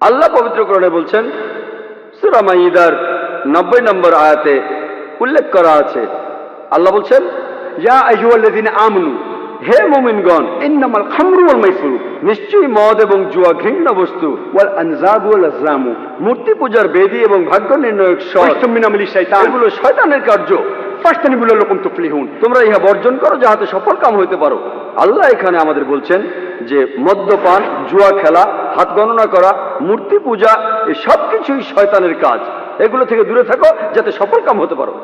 আল্লাহ পবিত্র কোরআনে বলছেন, সূরা মাইদার 90 নম্বর আয়াতে উল্লেখ করা আছে, আল্লাহ বলছেন, ইয়া আইয়ুহাল্লাযীনা আমানু, হে মুমিনগণ, ইন্নামাল খামরু ওয়াল মাইসিরু, নিশ্চয়ই মদ এবং জুয়া ঘৃণ্য বস্তু, ওয়াল আনজাবু ওয়াল আজলামু, মূর্তি পূজার বেদী এবং ভাগ্য নির্ণয়ক শয়তান মিন আমালি শাইতান, এগুলো শয়তানের কার্য, ফাজতানিবু লাকুম তুফলিহুন, তোমরা ইহা বর্জন করো যাহাতে সফল কাম হইতে পারো। আল্লাহ এখানে আমাদের বলছেন যে মদ্যপান, জুয়া খেলা, হাত গণনা করা, মূর্তি পূজা, এই সব কিছুই শয়তানের কাজ, এগুলো থেকে দূরে থাকো যাতে সফল কাম হতে পারো।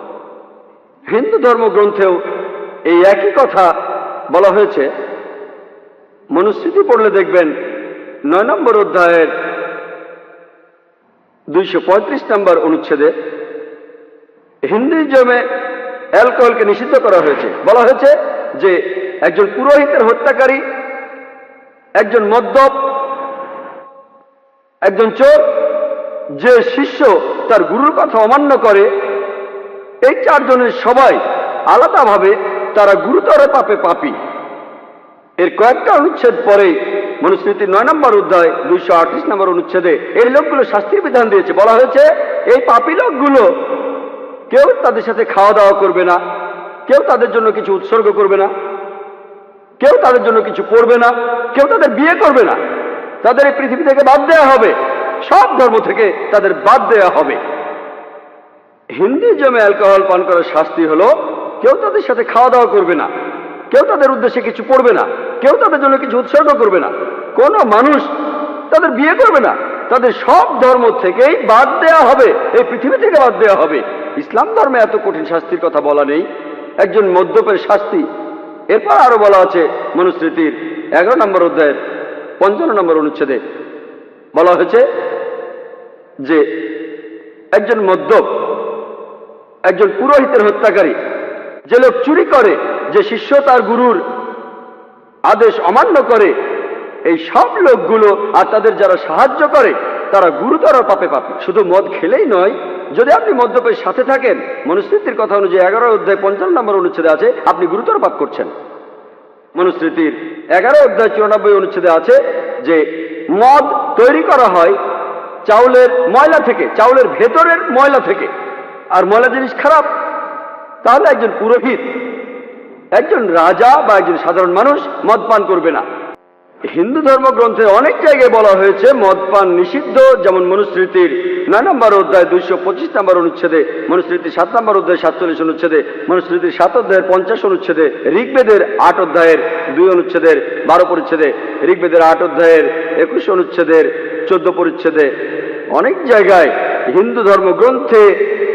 হিন্দু ধর্মগ্রন্থেও এই একই কথা বলা হয়েছে। মনুস্মৃতি পড়লে দেখবেন 9 নম্বর অধ্যায়ের 235 নম্বর অনুচ্ছেদে হিন্দুইজমে অ্যালকোহলকে নিষিদ্ধ করা হয়েছে। বলা হয়েছে যে একজন পুরোহিতের হত্যাকারী, একজন মদ্যপ, একজন চোর, যে শিষ্য তার গুরুর কথা অমান্য করে, এই চারজনের সবাই আলাদাভাবে তারা গুরুতর পাপে পাপী। এর কয়েকটা অনুচ্ছেদ পরে মনুস্মৃতির 9 নম্বর অধ্যায় 238 নম্বর অনুচ্ছেদে এই লোকগুলো শাস্তির বিধান দিয়েছে। বলা হয়েছে এই পাপী লোকগুলো কেউ তাদের সাথে খাওয়া দাওয়া করবে না, কেউ তাদের জন্য কিছু উৎসর্গ করবে না, কেউ তাদের জন্য কিছু করবে না, কেউ তাদের বিয়ে করবে না, তাদের এই পৃথিবী থেকে বাদ দেওয়া হবে, সব ধর্ম থেকে তাদের বাদ দেওয়া হবে। হিন্দুইজমে অ্যালকোহল পান করার শাস্তি হলো কেউ তাদের সাথে খাওয়া দাওয়া করবে না, কেউ তাদের উদ্দেশ্যে কিছু পড়বে না, কেউ তাদের জন্য কিছু উৎসর্গ করবে না, কোনো মানুষ তাদের বিয়ে করবে না, তাদের সব ধর্ম থেকেই বাদ দেওয়া হবে, এই পৃথিবী থেকে বাদ দেওয়া হবে। ইসলাম ধর্মে এত কঠিন শাস্তির কথা বলা নেই। একজন মদ্যপের শাস্তি এরপর আরো বলা আছে মনুস্মৃতির 11 নম্বর অধ্যায়ের 55 নম্বর অনুচ্ছেদে বলা হয়েছে যে একজন মদ্যপ, একজন পুরোহিতের হত্যাকারী, যে লোক চুরি করে, যে শিষ্য তার গুরুর আদেশ অমান্য করে, এই সব লোকগুলো আর তাদের যারা সাহায্য করে তারা গুরুতর পাপে পাপী। শুধু মদ খেলেই নয়, যদি আপনি মদ্যপের সাথে থাকেন, মনুস্মৃতির কথা অনুযায়ী 11 অধ্যায় 55 নম্বর অনুচ্ছেদে আছে আপনি গুরুতর পাপ করছেন। মনুস্মৃতির 11 অধ্যায় 94 অনুচ্ছেদে আছে যে মদ তৈরি করা হয় চাউলের ময়লা থেকে, চাউলের ভেতরের ময়লা থেকে, আর ময়লা জিনিস খারাপ। তাহলে একজন পুরোহিত, একজন রাজা বা একজন সাধারণ মানুষ মদ পান করবে না। হিন্দু ধর্মগ্রন্থে অনেক জায়গায় বলা হয়েছে মদ পান নিষিদ্ধ, যেমন মনুস্মৃতির 9 নম্বর অধ্যায় 225 নম্বর অনুচ্ছেদে, মনুস্মৃতির 7 নম্বর অধ্যায় 47 অনুচ্ছেদে, মনুস্মৃতির 7 অধ্যায়ের 50 অনুচ্ছেদে, ঋগ্বেদের 8 অধ্যায়ের 2 অনুচ্ছেদের 12 পরিচ্ছেদে, ঋগ্বেদের 8 অধ্যায়ের 21 অনুচ্ছেদের 14 পরিচ্ছেদে, অনেক জায়গায় হিন্দু ধর্মগ্রন্থে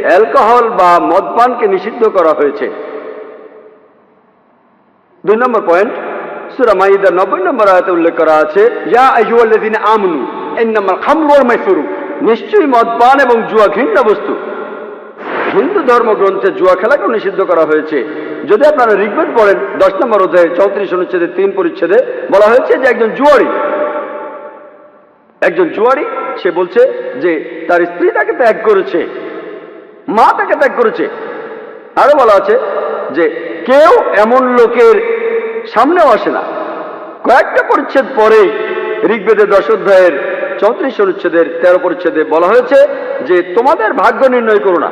অ্যালকোহল বা মদপানকে নিষিদ্ধ করা হয়েছে। 2 নম্বর পয়েন্ট, সূরা মাইদার 90 নম্বর আয়াতে উল্লেখ করা আছে, ইয়া আইয়ুহাল্লাযীনা আমানু ইন্নামাল খামরু ওয়াল মাইসিরু, নিশ্চয়ই মদপান এবং জুয়া ঘৃণ্য বস্তু। হিন্দু ধর্মগ্রন্থে জুয়া খেলাকেও নিষিদ্ধ করা হয়েছে। যদি আপনারা ঋগ্বেদ পড়েন 10 নম্বর অধ্যায়ে 34 অনুচ্ছেদে 3 পরিচ্ছেদে বলা হয়েছে যে একজন জুয়ারি, সে বলছে যে তার স্ত্রী তাকে ত্যাগ করেছে, মা তাকে ত্যাগ করেছে। আরো বলা আছে যে কেউ এমন লোকের সামনেও আসে না। কয়েকটা পরিচ্ছেদ পরেই ঋগ্বেদের 10 অধ্যায়ের 34 অনুচ্ছেদের 13 পরিচ্ছেদে বলা হয়েছে যে তোমাদের ভাগ্য নির্ণয় করো না,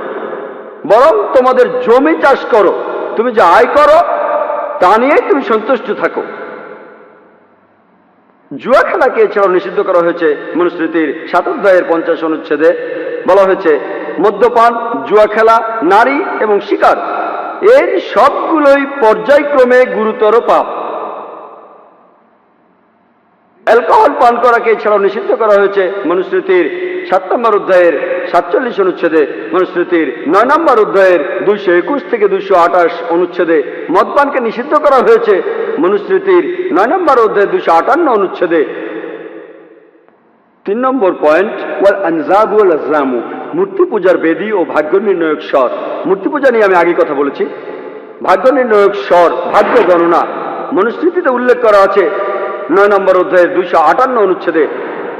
বরং তোমাদের জমি চাষ করো, তুমি যা আয় করো তা নিয়েই তুমি সন্তুষ্ট থাকো। জুয়া খেলাকে এছাড়াও নিষিদ্ধ করা হয়েছে। মনুস্মৃতির 7 অধ্যায়ের 50 অনুচ্ছেদে বলা হয়েছে মদ্যপান, জুয়া খেলা, নারী এবং শিকার, এর সবগুলোই পর্যায়ক্রমে গুরুতর পাপ। অ্যালকোহল পান করাকে এছাড়াও নিষিদ্ধ করা হয়েছে মনুস্মৃতির 7 নম্বর অধ্যায়ের 47 অনুচ্ছেদে, মনুস্মৃতির 9 নম্বর অধ্যায়ের 221 থেকে 228 অনুচ্ছেদে মদপানকে নিষিদ্ধ করা হয়েছে মনুস্মৃতির 9 নম্বর অধ্যায়ের 258 অনুচ্ছেদে। 3 নম্বর পয়েন্ট, ওয়াল আনজাবু ওয়াল আজলামু, মূর্তি পূজার বেদী ও ভাগ্য নির্ণয়ক স্বর। মূর্তি পূজা নিয়ে আমি আগে কথা বলেছি। ভাগ্য নির্ণয়ক স্বর, ভাগ্য গণনা, মনুস্মৃতিতে উল্লেখ করা আছে 9 নম্বর অধ্যায়ের 258 অনুচ্ছেদে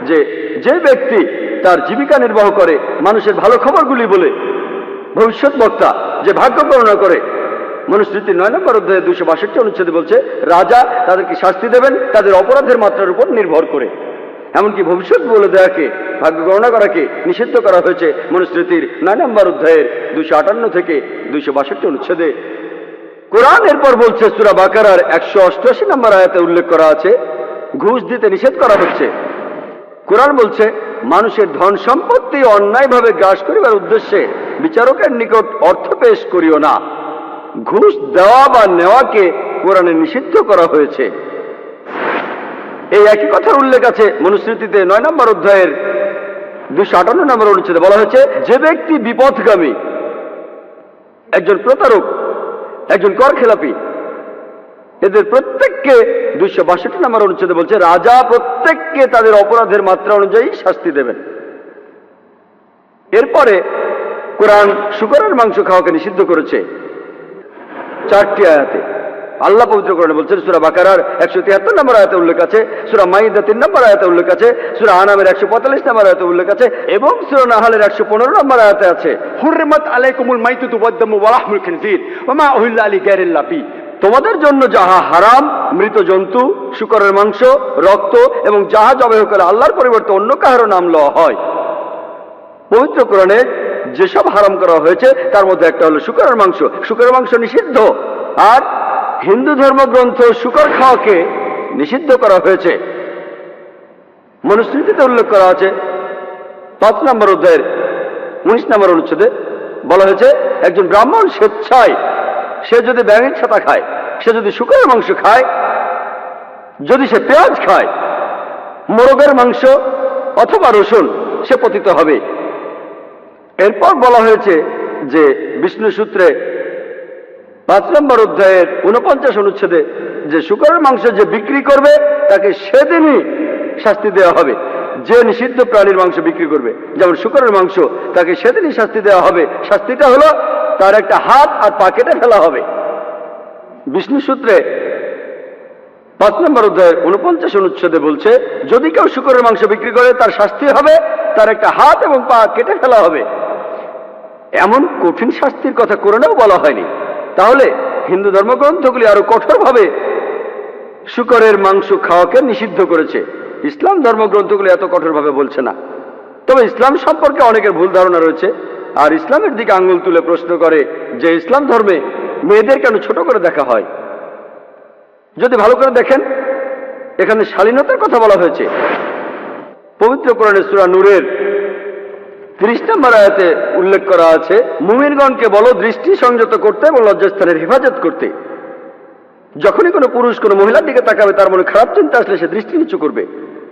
যে যে ব্যক্তি তার জীবিকা নির্বাহ করে মানুষের ভালো খবরগুলি বলে, ভবিষ্যৎ বক্তা, যে ভাগ্য গণনা করে, মনুস্মৃতির 9 নম্বর অধ্যায়ের 262 অনুচ্ছেদে বলছে রাজা তাদেরকে শাস্তি দেবেন তাদের অপরাধের মাত্রার উপর নির্ভর করে। এমনকি ভবিষ্যৎ বলে দেয়াকে ভাগ্য গণনা করাকে নিষিদ্ধ করা হয়েছে মনুস্মৃতির 9 নম্বর অধ্যায়ের 258 থেকে 262 অনুচ্ছেদে। কোরআন এরপর বলছে, সূরা বাকারার 188 নম্বর আয়াতে উল্লেখ করা আছে, ঘুষ দিতে নিষেধ করা হচ্ছে। কোরআন বলছে, মানুষের ধন সম্পত্তি অন্যায়ভাবে গ্রাস করিবার উদ্দেশ্যে বিচারকের নিকট অর্থ পেশ করিও না। ঘুষ দেওয়া বা নেওয়াকে কোরআনে নিষিদ্ধ করা হয়েছে। এই একই কথার উল্লেখ আছে মনুস্মৃতিতে 9 নম্বর অধ্যায়ের 258 নম্বর অনুচ্ছেদে। বলা হয়েছে, যে ব্যক্তি বিপথগামী, একজন প্রতারক, একজন কর খেলাপি, এদের প্রত্যেককে 262 নম্বর অনুচ্ছেদে বলছে, রাজা প্রত্যেককে তাদের অপরাধের মাত্রা অনুযায়ী শাস্তি দেবেন। এরপরে কোরআন শূকরের মাংস খাওয়াকে নিষিদ্ধ করেছে 4টি আয়াতে। আল্লাহ পবিত্র কোরআনে বলছেন, সূরা বাকারার 173 নম্বর আয়াতে উল্লেখ আছে, সূরা মাইদা 3 নম্বর আয়াতে উল্লেখ আছে, সূরা আনামের 145 নম্বর আয়াতে উল্লেখ আছে এবং সূরা নাহলের 115 নম্বর আয়াতে আছে, হুররিমাত আলাইকুমুল মাইতাতু ওয়াদ-দামু ওয়া লাহমুল খিনজির ওয়া মা উহিল্লা লিগাইরিল্লাহ বি। তোমাদের জন্য যাহা হারাম, মৃত জন্তু, শূকরের মাংস, রক্ত এবং যাহা জবাই করে আল্লাহর পরিবর্তে অন্য কাহারও নাম লওয়া হয়। পবিত্র কোরআনে যেসব হারাম করা হয়েছে তার মধ্যে একটা হলো শূকরের মাংস। শূকরের মাংস নিষিদ্ধ। আর হিন্দু ধর্মগ্রন্থ শূকর খাওয়াকে নিষিদ্ধ করা হয়েছে। মনুস্মৃতিতে উল্লেখ করা আছে 5 নম্বর অধ্যায়ের 19 নম্বর অনুচ্ছেদে। বলা হয়েছে, একজন ব্রাহ্মণ স্বেচ্ছায়, সে যদি ব্যাঙের ছাতা খায়, সে যদি শূকরের মাংস খায়, যদি সে পেঁয়াজ খায়, মোরগের মাংস অথবা রসুন, সে পতিত হবে। এরপর বলা হয়েছে যে বিষ্ণু সূত্রে 5 নম্বর অধ্যায়ের 49 অনুচ্ছেদে যে শূকরের মাংস যে বিক্রি করবে তাকে সেদিনই শাস্তি দেওয়া হবে। যে নিষিদ্ধ প্রাণীর মাংস বিক্রি করবে, যেমন শূকরের মাংস, তাকে সেদিনই শাস্তি দেওয়া হবে। শাস্তিটা হলো তার একটা হাত আর পা কেটে ফেলা হবে। বিষ্ণু সূত্রে 5 নম্বর অধ্যায়ের 49 অনুচ্ছেদে বলছে, যদি কেউ শূকরের মাংস বিক্রি করে তার শাস্তি হবে তার একটা হাত এবং পা কেটে ফেলা হবে। এমন কঠিন শাস্তির কথা কোরআনেও বলা হয়নি। তাহলে হিন্দু ধর্মগ্রন্থগুলি আরো কঠোরভাবে শূকরের মাংস খাওয়াকে নিষিদ্ধ করেছে। ইসলাম ধর্মগ্রন্থগুলি এত কঠোরভাবে বলছে না। তবে ইসলাম সম্পর্কে অনেকের ভুল ধারণা রয়েছে, আর ইসলামের দিকে আঙ্গুল তুলে প্রশ্ন করে যে ইসলাম ধর্মে মেয়েদের কেন ছোট করে দেখা হয়। যদি ভালো করে দেখেন, এখানে শালীনতার কথা বলা হয়েছে। পবিত্র কোরআনে সূরা নূরের 30 নম্বর আয়াতে উল্লেখ করা আছে, মুমিনগণকে বলো দৃষ্টি সংযত করতে এবং লজ্জাস্থানের হেফাজত করতে। যখনই কোনো পুরুষ কোনো মহিলার দিকে তাকাবে, তার মনে খারাপ চিন্তা আসলে সে দৃষ্টি নিচু করবে।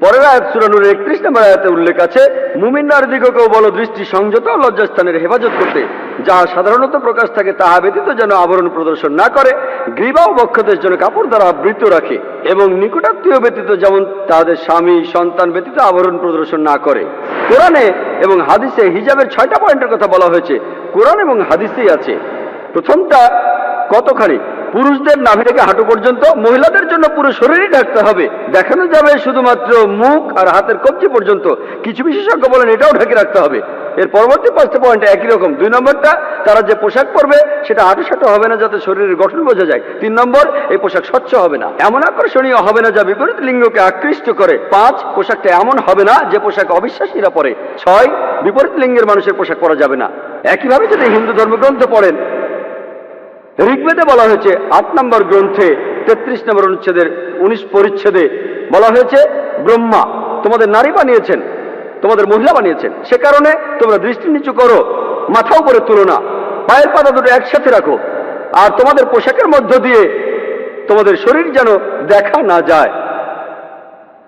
পরের আয়াত সূরা নূরের 31 নম্বর আয়াতে উল্লেখ আছে, মুমিন নারীদিগকেও বলো দৃষ্টি সংযত ও লজ্জাস্থানের হেফাজত করতে। যাহা সাধারণত প্রকাশ থাকে তাহা ব্যতীত যেন আবরণ প্রদর্শন না করে, গ্রীবা ও বক্ষদেশ যেন কাপড় দ্বারা আবৃত রাখে, এবং নিকটাত্মীয় ব্যতীত যেমন তাদের স্বামী সন্তান ব্যতীত আবরণ প্রদর্শন না করে। কোরআনে এবং হাদিসে হিজাবের 6টা পয়েন্টের কথা বলা হয়েছে। কোরআন এবং হাদিসেই আছে। প্রথমটা কতখানি, পুরুষদের নাভি থেকে হাঁটু পর্যন্ত, মহিলাদের জন্য পুরো শরীরই ঢাকতে হবে। দেখানো যাবে শুধুমাত্র মুখ আর হাতের কবজি পর্যন্ত। কিছু বিশেষজ্ঞ বলেন এটাও ঢেকে রাখতে হবে। এর পরবর্তী 5টা পয়েন্ট একই রকম। 2 নম্বরটা, তারা যে পোশাক পরবে সেটা আঁটোসাঁটো হবে না যাতে শরীরের গঠন বোঝা যায়। 3 নম্বর, এই পোশাক স্বচ্ছ হবে না, এমন আকর্ষণীয় হবে না যা বিপরীত লিঙ্গকে আকৃষ্ট করে। 5, পোশাকটা এমন হবে না যে পোশাক অবিশ্বাসীরা পরে। 6, বিপরীত লিঙ্গের মানুষের পোশাক পরা যাবে না। একইভাবে যদি হিন্দু ধর্মগ্রন্থ পড়েন, ঋগ্বেদে বলা হয়েছে 8 নম্বর গ্রন্থে 33 নম্বর অনুচ্ছেদের 19 পরিচ্ছেদে বলা হয়েছে, ব্রহ্মা তোমাদের নারী বানিয়েছেন, তোমাদের মহিলা বানিয়েছেন, সে কারণে তোমরা দৃষ্টি নিচু করো, মাথা উপরে তুলো না, পায়ের পাতা দুটো একসাথে রাখো, আর তোমাদের পোশাকের মধ্য দিয়ে তোমাদের শরীর যেন দেখা না যায়।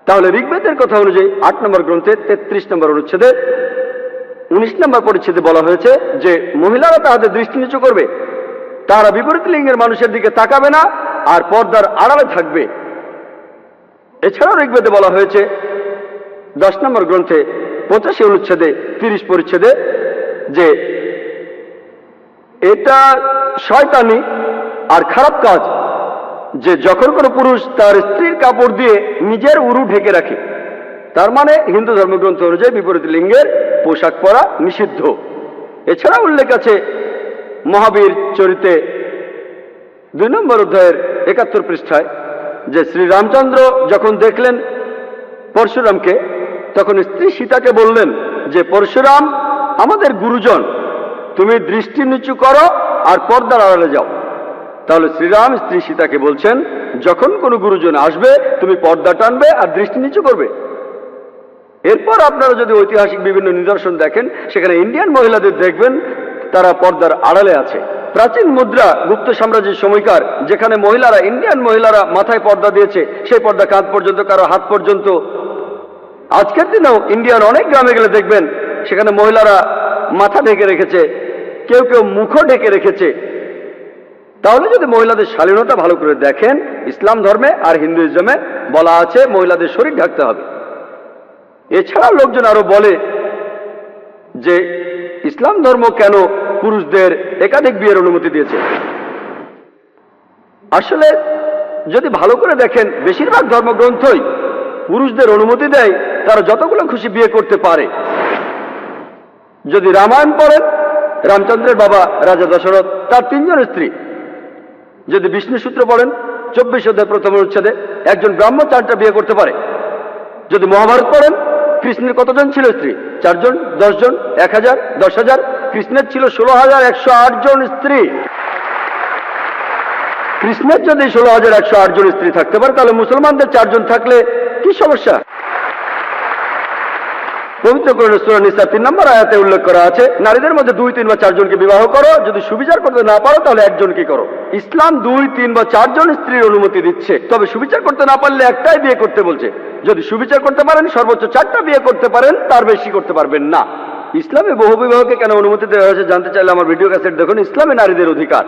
তাহলে ঋগ্বেদের কথা অনুযায়ী 8 নম্বর গ্রন্থে 33 নম্বর অনুচ্ছেদে 19 নম্বর পরিচ্ছেদে বলা হয়েছে যে মহিলারা তাদের দৃষ্টি নিচু করবে, তারা বিপরীত লিঙ্গের মানুষের দিকে তাকাবে না আর পর্দার আড়ালে থাকবে। এছাড়াও ঋগ্বেদে বলা হয়েছে 10 নম্বর গ্রন্থে 85 অনুচ্ছেদে 30 পরিচ্ছেদে যে এটা শয়তানি আর খারাপ কাজ যে যখন কোনো পুরুষ তার স্ত্রীর কাপড় দিয়ে নিজের উরু ঢেকে রাখে। তার মানে হিন্দু ধর্মগ্রন্থ অনুযায়ী বিপরীত লিঙ্গের পোশাক পরা নিষিদ্ধ। এছাড়া উল্লেখ আছে মহাবীর চরিতে 2 নম্বর অধ্যায়ের 71 পৃষ্ঠায় যে শ্রীরামচন্দ্র যখন দেখলেন পরশুরামকে, তখন স্ত্রী সীতাকে বললেন যে পরশুরাম আমাদের গুরুজন, তুমি দৃষ্টি নিচু করো আর পর্দার আড়ালে যাও। তাহলে শ্রীরাম স্ত্রী সীতাকে বলছেন, যখন কোনো গুরুজন আসবে তুমি পর্দা টানবে আর দৃষ্টি নিচু করবে। এরপর আপনারা যদি ঐতিহাসিক বিভিন্ন নিদর্শন দেখেন, সেখানে ইন্ডিয়ান মহিলাদের দেখবেন তারা পর্দার আড়ালে আছে। প্রাচীন মুদ্রা গুপ্ত সাম্রাজ্যের সময়কার, যেখানে মহিলারা, ইন্ডিয়ান মহিলারা মাথায় পর্দা দিয়েছে, সেই পর্দা কাঁধ পর্যন্ত, কারো হাত পর্যন্ত। আজকের দিনেও ইন্ডিয়ার অনেক গ্রামে গেলে দেখবেন সেখানে মহিলারা মাথা ঢেকে রেখেছে, কেউ কেউ মুখও ঢেকে রেখেছে। তাহলে যদি মহিলাদের শালীনতা ভালো করে দেখেন, ইসলাম ধর্মে আর হিন্দুইজমে বলা আছে মহিলাদের শরীর ঢাকতে হবে। এছাড়া লোকজন আরো বলে যে ইসলাম ধর্ম কেন পুরুষদের একাধিক বিয়ের অনুমতি দিয়েছে। আসলে যদি ভালো করে দেখেন, বেশিরভাগ ধর্মগ্রন্থই পুরুষদের অনুমতি দেয় তারা যতগুলো খুশি বিয়ে করতে পারে। যদি রামায়ণ পড়েন, রামচন্দ্রের বাবা রাজা দশরথ, তার 3 জন স্ত্রী। যদি বিষ্ণু সূত্র পড়েন 24 অধ্যায় প্রথম অনুচ্ছেদে, একজন ব্রাহ্মণ 4টা বিয়ে করতে পারে। যদি মহাভারত পড়েন, কৃষ্ণের কতজন ছিল স্ত্রী? 4 জন, 10 জন, 1000, 10,000। কৃষ্ণের ছিল 16,108 জন স্ত্রী। কৃষ্ণের যদি 16,108 জন স্ত্রী থাকতে পারে, তাহলে মুসলমানদের 4 জন থাকলে কি সমস্যা? পবিত্র কোরআনে সূরা নিসা 3 নম্বর আয়াতে উল্লেখ করা আছে, নারীদের মধ্যে 2, 3 বা 4 জনকে বিবাহ করো, যদি সুবিচার করতে না পারো তাহলে একজনকে করো। ইসলাম 2, 3 বা 4 জন স্ত্রীর অনুমতি দিচ্ছে, তবে সুবিচার করতে না পারলে একটাই বিয়ে করতে বলছে। যদি সুবিচার করতে পারেন সর্বোচ্চ 4টা বিয়ে করতে পারেন, তার বেশি করতে পারবেন না। ইসলামে বহু বিবাহকে কেন অনুমতি দেওয়া হয়েছে জানতে চাইলে আমার ভিডিও ক্যাসেট দেখুন, ইসলামে নারীদের অধিকার।